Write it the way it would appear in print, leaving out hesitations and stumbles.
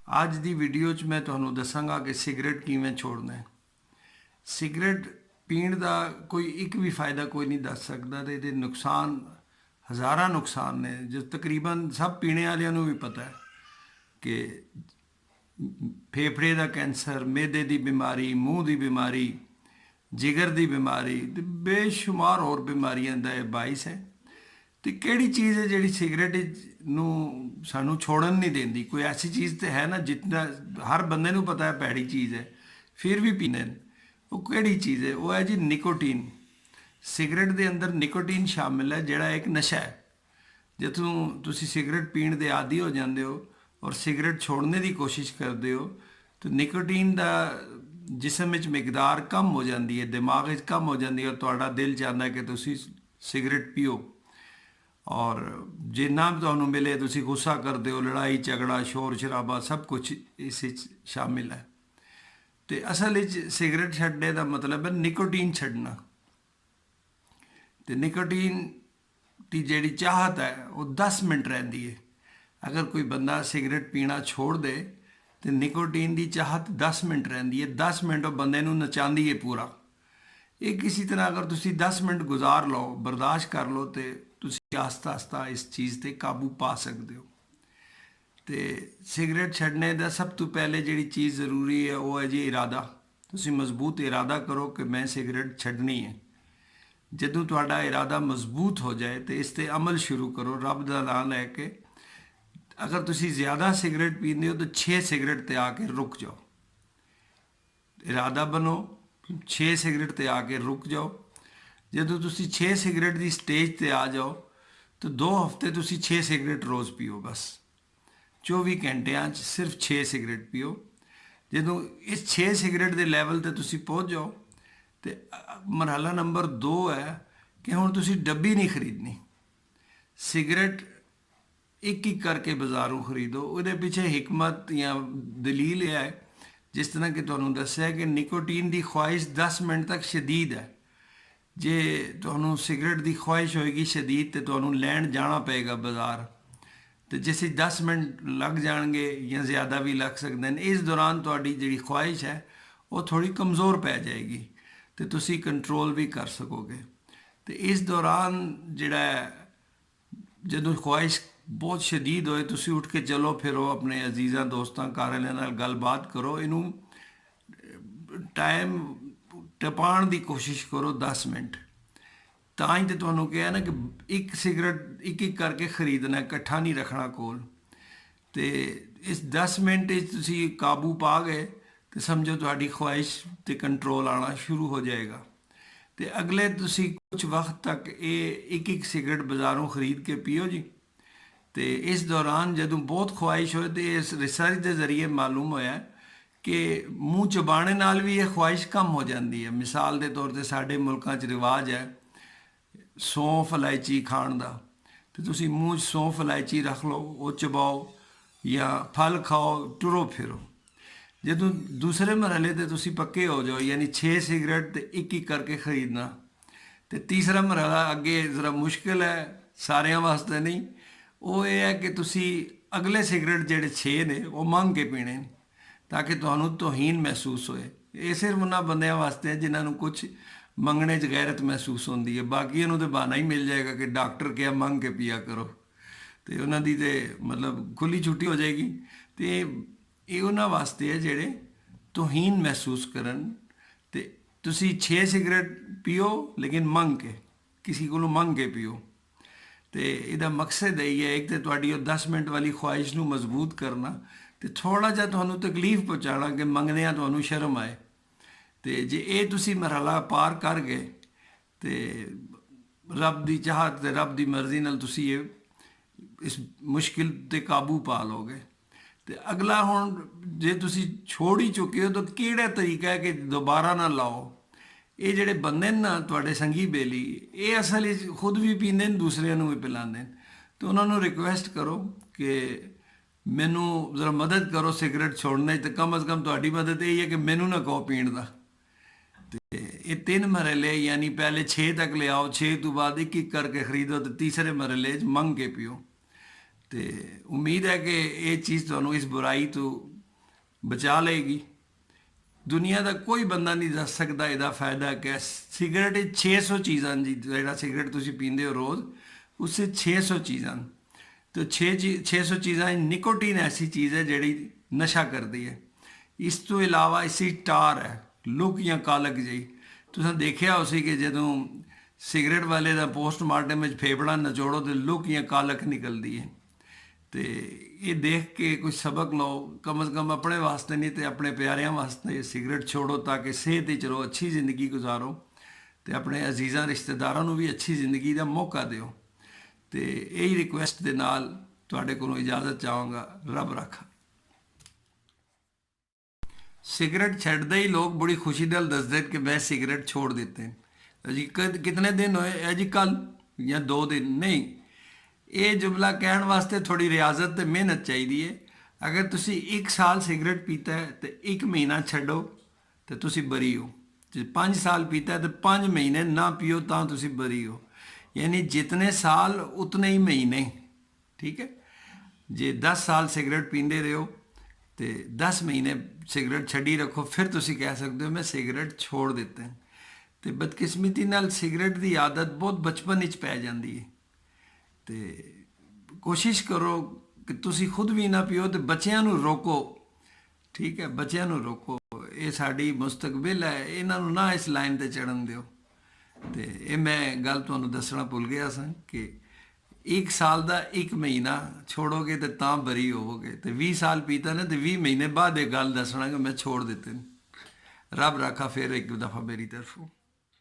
ਅੱਜ ਦੀ ਵੀਡੀਓ 'ਚ ਮੈਂ ਤੁਹਾਨੂੰ ਦੱਸਾਂਗਾ ਕਿ ਸਿਗਰਟ ਕਿਵੇਂ ਛੋੜਨਾ ਹੈ। ਸਿਗਰਟ ਪੀਣ ਦਾ ਕੋਈ ਇੱਕ ਵੀ ਫਾਇਦਾ ਕੋਈ ਨਹੀਂ ਦੱਸ ਸਕਦਾ ਤੇ ਇਹਦੇ ਨੁਕਸਾਨ ਹਜ਼ਾਰਾਂ ਨੁਕਸਾਨ ਨੇ ਜੋ ਤਕਰੀਬਨ ਸਭ ਪੀਣੇ ਵਾਲਿਆਂ ਨੂੰ ਵੀ ਪਤਾ ਹੈ ਕਿ ਫੇਫੜੇ ਦਾ ਕੈਂਸਰ, ਮਿਹਦੇ ਦੀ ਬਿਮਾਰੀ, ਮੂੰਹ ਦੀ ਬਿਮਾਰੀ, ਜਿਗਰ ਦੀ ਬਿਮਾਰੀ ਤੇ ਬੇਸ਼ੁਮਾਰ ਹੋਰ ਬਿਮਾਰੀਆਂ ਦਾ ਇਹ ਬਾਇਸ ਹੈ। ਤੇ ਕਿਹੜੀ ਚੀਜ਼ ਹੈ ਜਿਹੜੀ ਸਿਗਰਟ ਨੂੰ ਸਾਨੂੰ ਛੋੜਨ ਨਹੀਂ ਦਿੰਦੀ? ਕੋਈ ਐਸੀ ਚੀਜ਼ ਤੇ ਹੈ ਨਾ ਜਿਤਨਾ ਹਰ ਬੰਦੇ ਨੂੰ ਪਤਾ ਹੈ ਭੈੜੀ ਚੀਜ਼ ਹੈ ਫਿਰ ਵੀ ਪੀਂਦੇ ਨੇ। ਉਹ ਕਿਹੜੀ ਚੀਜ਼ ਹੈ? ਉਹ ਹੈ ਜੀ ਨਿਕੋਟੀਨ। ਸਿਗਰਟ ਦੇ ਅੰਦਰ ਨਿਕੋਟੀਨ ਸ਼ਾਮਿਲ ਹੈ ਜਿਹੜਾ ਇੱਕ ਨਸ਼ਾ ਹੈ। ਜਦੋਂ ਤੁਸੀਂ ਸਿਗਰਟ ਪੀਣ ਦੇ ਆਦੀ ਹੋ ਜਾਂਦੇ ਹੋ ਔਰ ਸਿਗਰਟ ਛੋੜਨੇ ਦੀ ਕੋਸ਼ਿਸ਼ ਕਰਦੇ ਹੋ ਤਾਂ ਨਿਕੋਟੀਨ ਦਾ ਜਿਸਮ ਵਿੱਚ ਮਿਕਦਾਰ ਕਮ ਹੋ ਜਾਂਦੀ ਹੈ, ਦਿਮਾਗ ਵਿੱਚ ਕਮ ਹੋ ਜਾਂਦੀ ਹੈ ਔਰ ਤੁਹਾਡਾ ਦਿਲ ਚਾਹੁੰਦਾ ਕਿ ਤੁਸੀਂ ਸਿਗਰਟ ਪੀਓ। ਔਰ ਜਿੰਨਾ ਵੀ ਤੁਹਾਨੂੰ ਮਿਲੇ ਤੁਸੀਂ ਗੁੱਸਾ ਕਰਦੇ ਹੋ, ਲੜਾਈ ਝਗੜਾ ਸ਼ੋਰ ਸ਼ਰਾਬਾ ਸਭ ਕੁਝ ਇਸ ਵਿੱਚ ਸ਼ਾਮਿਲ ਹੈ। ਤੇ ਅਸਲ ਵਿੱਚ ਸਿਗਰਟ ਛੱਡਣੇ ਦਾ ਮਤਲਬ ਹੈ ਨਿਕੋਟੀਨ ਛੱਡਣਾ। ਤੇ ਨਿਕੋਟੀਨ ਦੀ ਜਿਹੜੀ ਚਾਹਤ ਹੈ ਉਹ 10 ਮਿੰਟ ਰਹਿੰਦੀ ਹੈ। ਅਗਰ ਕੋਈ ਬੰਦਾ ਸਿਗਰਟ ਪੀਣਾ ਛੋੜ ਦੇ ਤੇ ਨਿਕੋਟੀਨ ਦੀ ਚਾਹਤ 10 ਮਿੰਟ ਰਹਿੰਦੀ ਹੈ। 10 ਮਿੰਟ ਉਹ ਬੰਦੇ ਨੂੰ ਨਚਾਉਂਦੀ ਹੈ ਪੂਰਾ। ਇਹ ਕਿਸੇ ਤਰ੍ਹਾਂ ਅਗਰ ਤੁਸੀਂ 10 ਮਿੰਟ ਗੁਜ਼ਾਰ ਲਓ, ਬਰਦਾਸ਼ਤ ਕਰ ਲਓ ਤੇ ਤੁਸੀਂ ਆਸਤਾ ਆਸਤਾ ਇਸ ਚੀਜ਼ ਤੇ ਕਾਬੂ ਪਾ ਸਕਦੇ ਹੋ। ਤੇ ਸਿਗਰਟ ਛੱਡਣੇ ਦਾ ਸਭ ਤੋਂ ਪਹਿਲੇ ਜਿਹੜੀ ਚੀਜ਼ ਜ਼ਰੂਰੀ ਹੈ ਉਹ ਹੈ ਜੀ ਇਰਾਦਾ। ਤੁਸੀਂ ਮਜ਼ਬੂਤ ਇਰਾਦਾ ਕਰੋ ਕਿ ਮੈਂ ਸਿਗਰਟ ਛੱਡਣੀ ਹੈ। ਜਦੋਂ ਤੁਹਾਡਾ ਇਰਾਦਾ ਮਜ਼ਬੂਤ ਹੋ ਜਾਏ ਤੇ ਇਸ ਤੇ ਅਮਲ ਸ਼ੁਰੂ ਕਰੋ ਰੱਬ ਦਾ ਨਾਮ ਲੈ ਕੇ। ਅਗਰ ਤੁਸੀਂ ਜ਼ਿਆਦਾ ਸਿਗਰਟ ਪੀਂਦੇ ਹੋ ਤਾਂ 6 ਸਿਗਰਟ ਤੇ ਆ ਕੇ ਰੁਕ ਜਾਓ। ਇਰਾਦਾ ਬਣੋ, 6 ਸਿਗਰਟ ਤੇ ਆ ਕੇ ਰੁਕ ਜਾਓ। ਜਦੋਂ ਤੁਸੀਂ 6 ਸਿਗਰਟ ਦੀ ਸਟੇਜ ਤੇ ਆ ਜਾਓ ਤਾਂ 2 ਹਫ਼ਤੇ ਤੁਸੀਂ 6 ਸਿਗਰਟ ਰੋਜ਼ ਪੀਓ। ਬਸ 24 ਘੰਟਿਆਂ 'ਚ ਸਿਰਫ 6 ਸਿਗਰਟ ਪੀਓ। ਜਦੋਂ ਇਸ 6 ਸਿਗਰਟ ਦੇ ਲੈਵਲ ਤੇ ਤੁਸੀਂ ਪਹੁੰਚ ਜਾਓ ਤੇ ਮਰਹਲਾ ਨੰਬਰ 2 ਹੈ ਕਿ ਹੁਣ ਤੁਸੀਂ ਡੱਬੀ ਨਹੀਂ ਖਰੀਦਣੀ। ਸਿਗਰਟ ਇੱਕ ਇੱਕ ਕਰਕੇ ਬਾਜ਼ਾਰੋਂ ਖਰੀਦੋ। ਉਹਦੇ ਪਿੱਛੇ ਹਿਕਮਤ ਜਾਂ ਦਲੀਲ ਇਹ ਹੈ, ਜਿਸ ਤਰ੍ਹਾਂ ਕਿ ਤੁਹਾਨੂੰ ਦੱਸਿਆ ਕਿ ਨਿਕੋਟੀਨ ਦੀ ਖਵਾਇਸ਼ 10 ਮਿੰਟ ਤੱਕ ਸ਼ਦੀਦ ਹੈ। ਜੇ ਤੁਹਾਨੂੰ ਸਿਗਰਟ ਦੀ ਖਵਾਇਸ਼ ਹੋਏਗੀ ਸ਼ਦੀਦ ਤੇ ਤੁਹਾਨੂੰ ਲੈਣ ਜਾਣਾ ਪਏਗਾ ਬਾਜ਼ਾਰ, ਤੇ ਜਿਸ 10 ਮਿੰਟ ਲੱਗ ਜਾਣਗੇ ਜਾਂ ਜ਼ਿਆਦਾ ਵੀ ਲੱਗ ਸਕਦੇ ਨੇ। ਇਸ ਦੌਰਾਨ ਤੁਹਾਡੀ ਜਿਹੜੀ ਖਵਾਇਸ਼ ਹੈ ਉਹ ਥੋੜੀ ਕਮਜ਼ੋਰ ਪੈ ਜਾਏਗੀ ਤੇ ਤੁਸੀਂ ਕੰਟਰੋਲ ਵੀ ਕਰ ਸਕੋਗੇ। ਤੇ ਇਸ ਦੌਰਾਨ ਜਿਹੜਾ ਜਦੋਂ ਖਵਾਇਸ਼ ਬਹੁਤ ਸ਼ਦੀਦ ਹੋਏ ਤੁਸੀਂ ਉੱਠ ਕੇ ਚਲੋ ਫਿਰੋ, ਆਪਣੇ ਅਜ਼ੀਜ਼ਾਂ ਦੋਸਤਾਂ ਘਰ ਵਾਲਿਆਂ ਨਾਲ ਗੱਲਬਾਤ ਕਰੋ। ਇਹਨੂੰ ਟਾਈਮ ਟਪਾਉਣ ਦੀ ਕੋਸ਼ਿਸ਼ ਕਰੋ 10 ਮਿੰਟ। ਤਾਂ ਹੀ ਤੇ ਤੁਹਾਨੂੰ ਕਿਹਾ ਨਾ ਕਿ ਇੱਕ ਸਿਗਰਟ ਇੱਕ ਇੱਕ ਕਰਕੇ ਖਰੀਦਣਾ, ਇਕੱਠਾ ਨਹੀਂ ਰੱਖਣਾ ਕੋਲ। ਤੇ ਇਸ 10 ਮਿੰਟ ਵਿੱਚ ਤੁਸੀਂ ਕਾਬੂ ਪਾ ਗਏ ਤੇ ਸਮਝੋ ਤੁਹਾਡੀ ਖਵਾਇਸ਼ ਤੇ ਕੰਟਰੋਲ ਆਉਣਾ ਸ਼ੁਰੂ ਹੋ ਜਾਏਗਾ। ਤੇ ਅਗਲੇ ਤੁਸੀਂ ਕੁਝ ਵਕਤ ਤੱਕ ਇਹ ਇੱਕ ਇੱਕ ਸਿਗਰਟ ਬਾਜ਼ਾਰੋਂ ਖਰੀਦ ਕੇ ਪੀਓ ਜੀ। ਤੇ ਇਸ ਦੌਰਾਨ ਜਦੋਂ ਬਹੁਤ ਖਵਾਇਸ਼ ਹੋਏ ਤੇ ਇਸ ਰਿਸਰਚ ਦੇ ਜ਼ਰੀਏ ਮਾਲੂਮ ਹੋਇਆ ਕਿ ਮੂੰਹ ਚਬਾਣੇ ਨਾਲ ਵੀ ਇਹ ਖਵਾਇਸ਼ ਕਮ ਹੋ ਜਾਂਦੀ ਹੈ। ਮਿਸਾਲ ਦੇ ਤੌਰ ਤੇ ਸਾਡੇ ਮੁਲਕਾਂ 'ਚ ਰਿਵਾਜ ਹੈ ਸੌਂਫ ਇਲਾਇਚੀ ਖਾਣ ਦਾ, ਤੇ ਤੁਸੀਂ ਮੂੰਹ 'ਚ ਸੌਂਫ ਇਲਾਇਚੀ ਰੱਖ ਲਓ, ਉਹ ਚਬਾਓ ਜਾਂ ਫਲ ਖਾਓ, ਟੁਰੋ ਫਿਰੋ। ਜਦੋਂ ਦੂਸਰੇ ਮਰਹਲੇ ਤੇ ਤੁਸੀਂ ਪੱਕੇ ਹੋ ਜਾਓ, ਯਾਨੀ 6 ਸਿਗਰਟ ਤੇ ਇੱਕ ਇੱਕ ਕਰਕੇ ਖਰੀਦਣਾ, ਤੇ ਤੀਸਰਾ ਮਰਹਲਾ ਅੱਗੇ ਜ਼ਰਾ ਮੁਸ਼ਕਿਲ ਹੈ, ਸਾਰਿਆਂ ਵਾਸਤੇ ਨਹੀਂ। ਉਹ ਇਹ ਹੈ ਕਿ ਤੁਸੀਂ ਅਗਲੇ ਸਿਗਰਟ ਜਿਹੜੇ 6 ਨੇ ਉਹ ਮੰਗ ਕੇ ਪੀਣੇ ਤਾਂ ਕਿ ਤੁਹਾਨੂੰ ਤੋਹੀਨ ਮਹਿਸੂਸ ਹੋਏ। ਇਹ ਸਿਰਫ ਉਹਨਾਂ ਬੰਦਿਆਂ ਵਾਸਤੇ ਹੈ ਜਿਨ੍ਹਾਂ ਨੂੰ ਕੁਝ ਮੰਗਣੇ 'ਚ ਗੈਰਤ ਮਹਿਸੂਸ ਹੁੰਦੀ ਹੈ। ਬਾਕੀਆਂ ਨੂੰ ਤਾਂ ਬਹਾਨਾ ਹੀ ਮਿਲ ਜਾਏਗਾ ਕਿ ਡਾਕਟਰ ਕਿਹਾ ਮੰਗ ਕੇ ਪੀਆ ਕਰੋ, ਤੇ ਉਹਨਾਂ ਦੀ ਤੇ ਮਤਲਬ ਖੁੱਲੀ ਛੁੱਟੀ ਹੋ ਜਾਏਗੀ। ਤੇ ਇਹ ਉਹਨਾਂ ਵਾਸਤੇ ਹੈ ਜਿਹੜੇ ਤੋਹੀਨ ਮਹਿਸੂਸ ਕਰਨ। ਤੇ ਤੁਸੀਂ 6 ਸਿਗਰਟ ਪੀਓ ਲੇਕਿਨ ਮੰਗ ਕੇ, ਕਿਸੇ ਕੋਲੋਂ ਮੰਗ ਕੇ ਪੀਓ। ਤੇ ਇਹਦਾ ਮਕਸਦ ਇਹ ਹੈ, ਇੱਕ ਤਾਂ ਤੁਹਾਡੀ ਉਹ 10 ਮਿੰਟ ਵਾਲੀ ਖਵਾਇਸ਼ ਨੂੰ ਮਜ਼ਬੂਤ ਕਰਨਾ ਤੇ ਥੋੜ੍ਹਾ ਜਿਹਾ ਤੁਹਾਨੂੰ ਤਕਲੀਫ ਪਹੁੰਚਾਉਣਾ ਕਿ ਮੰਗਦਿਆਂ ਤੁਹਾਨੂੰ ਸ਼ਰਮ ਆਏ। ਤੇ ਜੇ ਇਹ ਤੁਸੀਂ ਮਰਹਲਾ ਪਾਰ ਕਰ ਗਏ ਤੇ ਰੱਬ ਦੀ ਚਾਹਤ ਤੇ ਰੱਬ ਦੀ ਮਰਜ਼ੀ ਨਾਲ ਤੁਸੀਂ ਇਹ ਇਸ ਮੁਸ਼ਕਿਲ ਤੇ ਕਾਬੂ ਪਾ ਲਓਗੇ। ਤੇ ਅਗਲਾ ਹੁਣ ਜੇ ਤੁਸੀਂ ਛੋੜ ਹੀ ਚੁੱਕੇ ਹੋ ਤਾਂ ਕਿਹੜਾ ਤਰੀਕਾ ਹੈ ਕਿ ਦੁਬਾਰਾ ਨਾ ਲਾਓ। ਇਹ ਜਿਹੜੇ ਬੰਦੇ ਨੇ ਨਾ ਤੁਹਾਡੇ ਸੰਗੀ ਬੇਲੀ, ਇਹ ਅਸਲ ਵਿੱਚ ਖੁਦ ਵੀ ਪੀਂਦੇ ਨੇ, ਦੂਸਰਿਆਂ ਨੂੰ ਵੀ ਪਿਲਾਉਂਦੇ ਨੇ। ਤੇ ਉਹਨਾਂ ਨੂੰ ਰਿਕੁਐਸਟ ਕਰੋ ਕਿ ਮੈਨੂੰ ਜ਼ਰਾ ਮਦਦ ਕਰੋ ਸਿਗਰਟ ਛੋੜਨੇ 'ਚ, ਤੇ ਕਮ ਅਜ਼ ਕਮ ਤੁਹਾਡੀ ਮਦਦ ਇਹ ਹੈ ਕਿ ਮੈਨੂੰ ਨਾ ਕਹੋ ਪੀਣ ਦਾ। ਤੇ ਇਹ 3 ਮਰਹਲੇ ਯਾਨੀ ਪਹਿਲੇ 6 ਤੱਕ ਲਿਆਓ, 6 ਤੋਂ ਬਾਅਦ ਇੱਕ ਇੱਕ ਕਰਕੇ ਖਰੀਦੋ ਤੇ ਤੀਸਰੇ ਮਰਹਲੇ 'ਚ ਮੰਗ ਕੇ ਪੀਓ। ਤੇ ਉਮੀਦ ਹੈ ਕਿ ਇਹ ਚੀਜ਼ ਤੁਹਾਨੂੰ ਇਸ ਬੁਰਾਈ ਤੋਂ ਬਚਾ ਲਏਗੀ। ਦੁਨੀਆ ਦਾ ਕੋਈ ਬੰਦਾ ਨਹੀਂ ਦੱਸ ਸਕਦਾ ਇਹਦਾ ਫਾਇਦਾ ਕਿਆ। ਸਿਗਰਟ 'ਚ 600 ਚੀਜ਼ਾਂ ਜੀ, ਜਿਹੜਾ ਸਿਗਰਟ ਤੁਸੀਂ ਪੀਂਦੇ ਹੋ ਰੋਜ਼ ਉਸ 'ਚ 600 ਚੀਜ਼ਾਂ। ਤੇ 600 ਚੀਜ਼ਾਂ ਨਿਕੋਟੀਨ ਐਸੀ ਚੀਜ਼ ਹੈ ਜਿਹੜੀ ਨਸ਼ਾ ਕਰਦੀ ਹੈ। ਇਸ ਤੋਂ ਇਲਾਵਾ ਇਸੀ ਟਾਰ ਹੈ, ਲੁੱਕ ਜਾਂ ਕਾਲਕ ਜਿਹੀ। ਤੁਸੀਂ ਦੇਖਿਆ ਹੋ ਸੀ ਕਿ ਜਦੋਂ ਸਿਗਰਟ ਵਾਲੇ ਦਾ ਪੋਸਟਮਾਰਟਮ ਵਿੱਚ ਫੇਫੜਾ ਨਿਚੋੜੋ ਤੇ ਲੁੱਕ ਜਾਂ ਕਾਲਕ ਨਿਕਲਦੀ ਹੈ। ਤੇ ਇਹ ਦੇਖ ਕੇ ਕੁਝ ਸਬਕ ਲਓ, ਕਮ ਸੇ ਕਮ ਆਪਣੇ ਵਾਸਤੇ ਨਹੀਂ ਤੇ ਆਪਣੇ ਪਿਆਰਿਆਂ ਵਾਸਤੇ ਸਿਗਰਟ ਛੋੜੋ ਤਾਂ ਕਿ ਸਿਹਤ ਵਿੱਚ ਰਹੋ, ਅੱਛੀ ਜ਼ਿੰਦਗੀ ਗੁਜ਼ਾਰੋ ਤੇ ਆਪਣੇ ਅਜ਼ੀਜ਼ਾਂ ਰਿਸ਼ਤੇਦਾਰਾਂ ਨੂੰ ਵੀ ਅੱਛੀ ਜ਼ਿੰਦਗੀ ਦਾ ਮੌਕਾ ਦਿਓ। ਤੇ ਇਹੀ ਰਿਕੁਐਸਟ ਦੇ ਨਾਲ ਤੁਹਾਡੇ ਕੋਲੋਂ ਇਜਾਜ਼ਤ ਚਾਹਾਂਗਾ। ਰੱਬ ਰਾਖਾ। ਸਿਗਰਟ ਛੱਡਦੇ ਹੀ ਲੋਕ ਬੜੀ ਖੁਸ਼ੀ ਨਾਲ ਦੱਸਦੇ ਕਿ ਮੈਂ ਸਿਗਰਟ ਛੋੜ ਦਿੱਤੇ। ਅਜੀ ਕਿਤਨੇ ਦਿਨ ਹੋਏ ਅਜੀ, ਕੱਲ੍ਹ ਜਾਂ 2 ਦਿਨ ਨਹੀਂ। ਇਹ ਜੁਮਲਾ ਕਹਿਣ ਵਾਸਤੇ ਥੋੜੀ ਰਿਆਜ਼ਤ ਤੇ ਮਿਹਨਤ ਚਾਹੀਦੀ ਹੈ। ਅਗਰ ਤੁਸੀਂ 1 ਸਾਲ ਸਿਗਰਟ ਪੀਤਾ ਹੈ ਤੇ 1 ਮਹੀਨਾ ਛੱਡੋ ਤੇ ਤੁਸੀਂ ਬਰੀ ਹੋ। ਜੇ 5 ਸਾਲ ਪੀਤਾ ਤੇ 5 ਮਹੀਨੇ ਨਾ ਪੀਓ ਤਾਂ ਤੁਸੀਂ ਬਰੀ ਹੋ। यानी जितने साल उतने ही महीने, ठीक है। जे 10 साल सिगरट पींदे रहो तो 10 महीने सिगरट छड़ी रखो, फिर तुसी कह सकते हो मैं सिगरट छोड़ दिते हैं। तो बदकिस्मती नाल सिगरट की आदत बहुत बचपन विच पै जाती है। तो कोशिश करो कि तुसी खुद भी ना पियो तो बच्चों नूं रोको, ठीक है। बच्चों नूं रोको, ये साडी मुस्तकबिल है, इन्हों ना इस लाइन पर चढ़न दिओ। तो ये मैं गल तुहानूं दसना भुल गया सा कि 1 साल का 1 महीना छोड़ोगे तो तां बरी होवोगे। तो 20 साल पीता ने तो 20 महीने बाद ये गल दसना कि मैं छोड़ दिते। रब राखा। फिर एक दफ़ा मेरी तरफों।